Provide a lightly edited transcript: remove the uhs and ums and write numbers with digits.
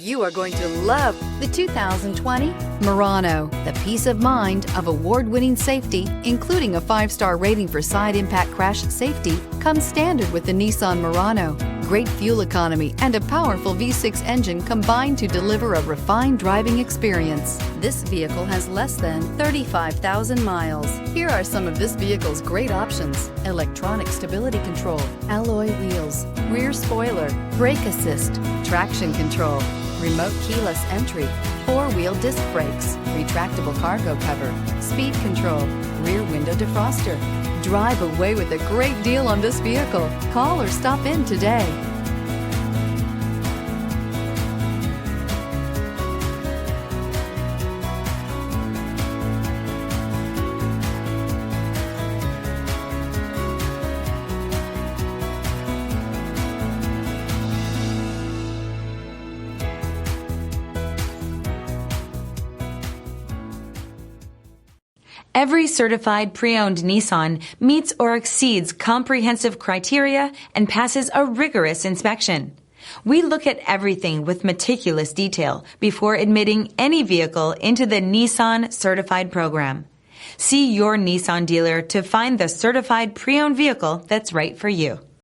You are going to love the 2020 Murano. The peace of mind of award-winning safety, including a 5-star rating for side impact crash safety, comes standard with the Nissan Murano. Great fuel economy and a powerful V6 engine combine to deliver a refined driving experience. This vehicle has less than 35,000 miles. Here are some of this vehicle's great options: electronic stability control, alloy wheels, rear spoiler, brake assist, traction control, remote keyless entry, 4-wheel disc brakes, retractable cargo cover, speed control, rear window defroster. Drive away with a great deal on this vehicle. Call or stop in today. Every certified pre-owned Nissan meets or exceeds comprehensive criteria and passes a rigorous inspection. We look at everything with meticulous detail before admitting any vehicle into the Nissan Certified program. See your Nissan dealer to find the certified pre-owned vehicle that's right for you.